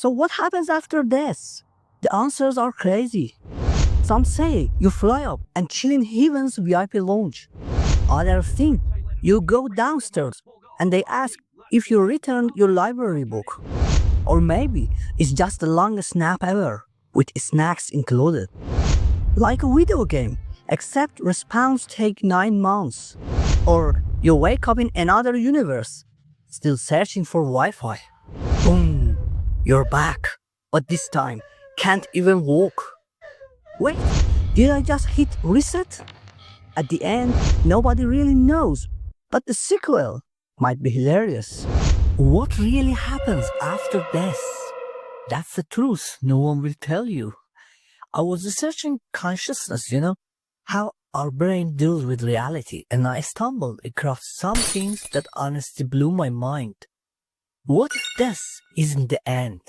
So what happens after death? The answers are crazy. Some say you fly up and chill in heaven's VIP lounge. Others think you go downstairs and they ask if you returned your library book. Or maybe it's just the longest nap ever, with snacks included. Like a video game, except respawns take 9 months. Or you wake up in another universe, still searching for Wi-Fi. Boom, you're back, but this time can't even walk. Wait, did I just hit reset? At the end, nobody really knows, but the sequel might be hilarious. What really happens after death? That's the truth no one will tell you. I was researching consciousness, how our brain deals with reality, and I stumbled across some things that honestly blew my mind. What if death isn't the end?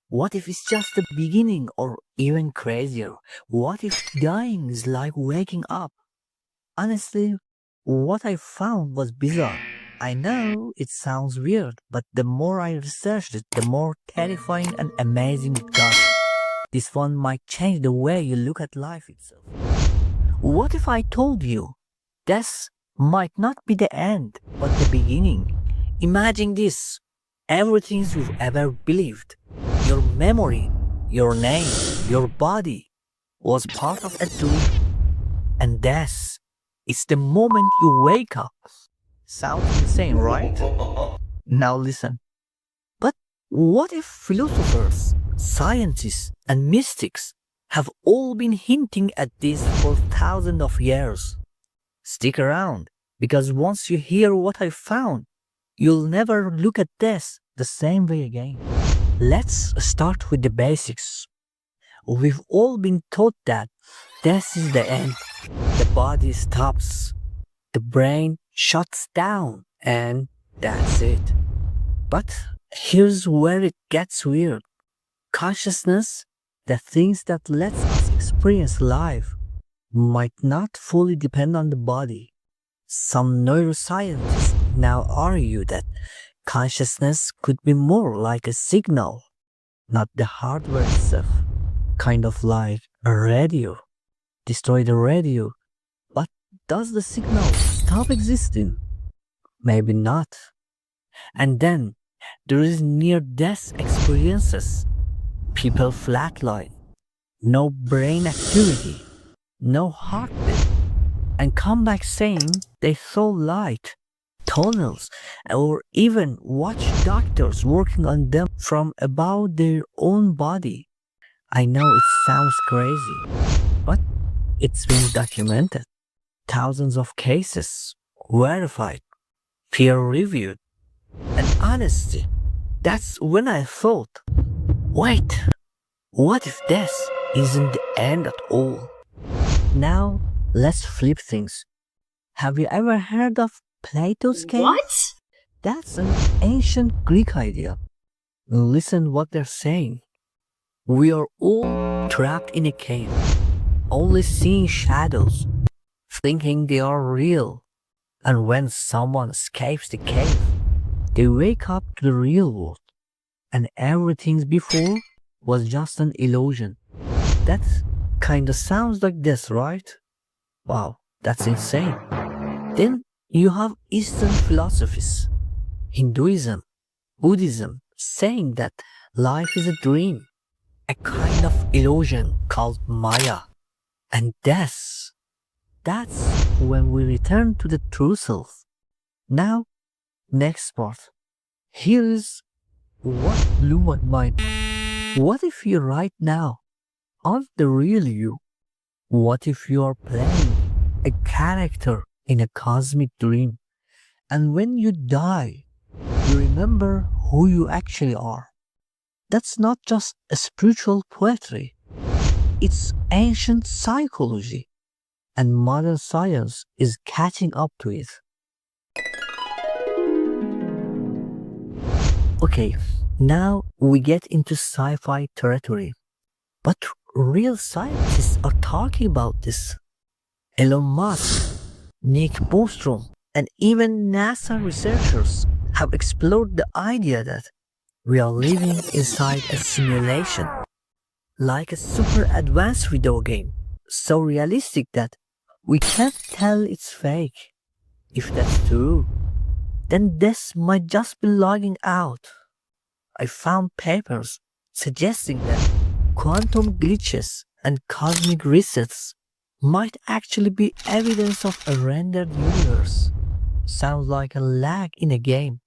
What if it's just the beginning, or even crazier? What if dying is like waking up? Honestly, what I found was bizarre. I know it sounds weird, but the more I researched it, the more terrifying and amazing it got. This one might change the way you look at life itself. What if I told you death might not be the end, but the beginning? Imagine this. Everything you've ever believed, your memory, your name, your body, was part of a dream. And death is the moment you wake up. Sounds insane, right? Now listen. But what if philosophers, scientists, and mystics have all been hinting at this for thousands of years? Stick around, because once you hear what I found, you'll never look at death the same way again. Let's start with the basics. We've all been taught that death is the end. The body stops, the brain shuts down, and that's it. But here's where it gets weird. Consciousness, the things that lets us experience life, might not fully depend on the body. Some neuroscientists now argue that consciousness could be more like a signal, not the hardware itself. Kind of like a radio. Destroy the radio, but does the signal stop existing? Maybe not. And then there is near-death experiences. People flatline, no brain activity, no heartbeat, and come back saying they saw light, tunnels, or even watch doctors working on them from above their own body. I know it sounds crazy, but it's been documented. Thousands of cases, verified, peer-reviewed, and honestly, that's when I thought, wait, what if death isn't the end at all? Now, let's flip things. Have you ever heard of Plato's cave? What? That's an ancient Greek idea. Listen what they're saying. We are all trapped in a cave, only seeing shadows, thinking they are real. And when someone escapes the cave, they wake up to the real world, and everything before was just an illusion. That kinda sounds like this, right? Wow, that's insane. Then you have Eastern philosophies, Hinduism, Buddhism, saying that life is a dream, a kind of illusion called Maya. And death, that's when we return to the true self. Now, next part. Here is what blew my mind. What if you right now aren't the real you? What if you are playing a character in a cosmic dream, and when you die, you remember who you actually are? That's not just a spiritual poetry. It's ancient psychology, and modern science is catching up to it. Okay, now we get into sci-fi territory. But real scientists are talking about this. Elon Musk, Nick Bostrom, and even NASA researchers have explored the idea that We are living inside a simulation, like a super advanced video game, so realistic that we can't tell it's fake. If that's true, then this might just be logging out. I found papers suggesting that quantum glitches and cosmic resets might actually be evidence of a rendered universe. Sounds like a lag in a game.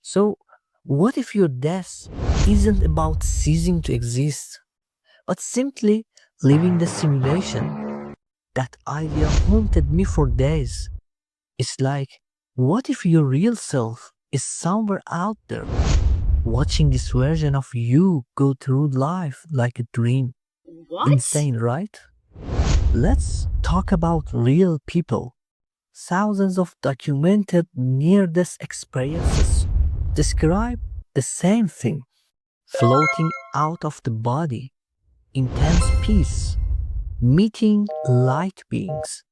So, what if your death isn't about ceasing to exist, but simply leaving the simulation? That idea haunted me for days. It's like, what if your real self is somewhere out there, watching this version of you go through life like a dream? What? Insane, right? Let's talk about real people. Thousands of documented near-death experiences describe the same thing: floating out of the body, intense peace, meeting light beings,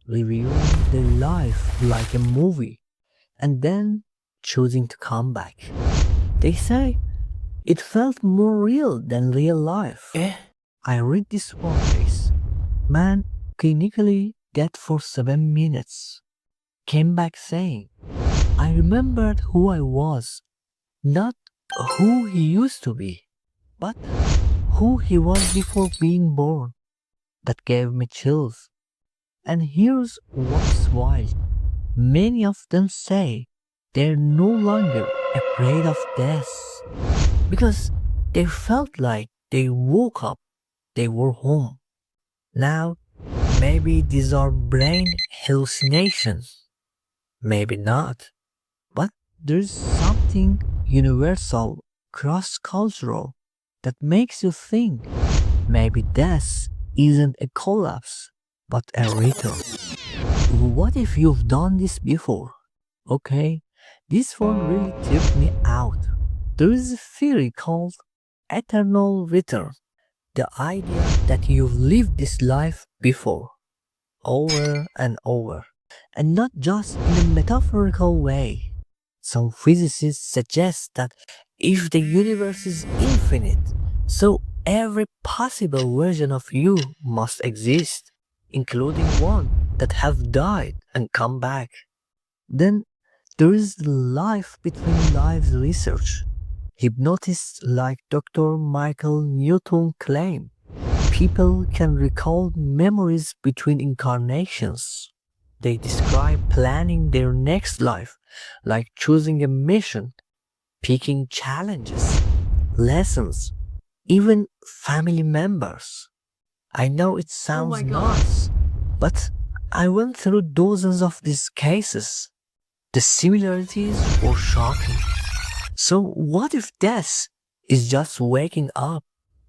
reviewing their life like a movie, and then choosing to come back. They say it felt more real than real life. I read this one case. Man clinically dead for 7 minutes. Came back saying, I remembered who I was, not who he used to be, but who he was before being born. That gave me chills. And here's what's wild. Many of them say they're no longer afraid of death because they felt like they woke up, they were home. Now, maybe these are brain hallucinations. Maybe not. But there's something universal, cross-cultural, that makes you think maybe death isn't a collapse, but a return. What if you've done this before? Okay, this one really tripped me out. There is a theory called eternal return. The idea that you've lived this life before, over and over, and not just in a metaphorical way. Some physicists suggest that if the universe is infinite, so every possible version of you must exist, including one that have died and come back. Then there is the life between lives research. Hypnotists like Dr. Michael Newton claim people can recall memories between incarnations. They describe planning their next life like choosing a mission, picking challenges, lessons, even family members. I know it Oh my sounds God. nuts, but I went through dozens of these cases. The similarities were shocking. So what if death is just waking up,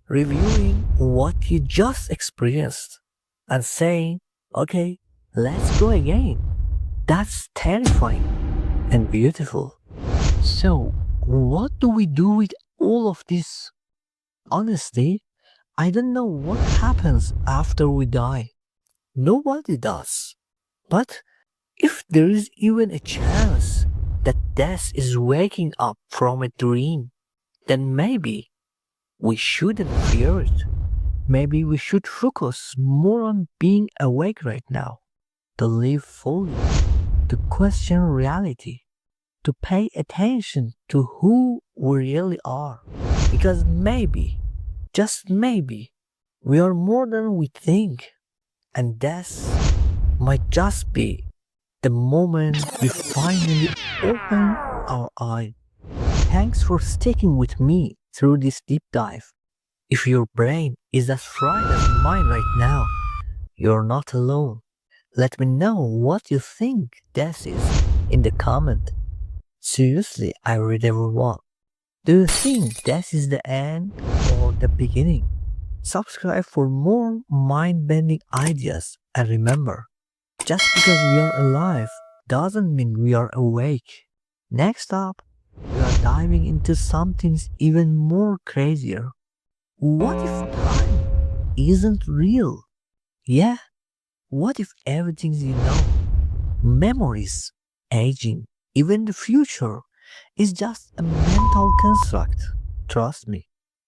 reviewing what you just experienced, and saying, okay, let's go again? That's terrifying and beautiful. So, what do we do with all of this? Honestly, I don't know what happens after we die. Nobody does. But if there is even a chance that death is waking up from a dream, then maybe we shouldn't fear it. Maybe we should focus more on being awake right now, to live fully, to question reality, to pay attention to who we really are. Because maybe, just maybe, we are more than we think, and death might just be the moment we finally open our eyes. Thanks for sticking with me through this deep dive. If your brain is as fried as mine right now, you're not alone. Let me know what you think death is in the comment. Seriously, I read every one. Do you think death is the end or the beginning? Subscribe for more mind-bending ideas, and remember, just because we are alive doesn't mean we are awake. Next up, we are diving into something even more crazier. What if time isn't real? Yeah, what if everything you know, memories, aging, even the future, is just a mental construct. Trust me,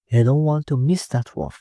you don't want to miss that one.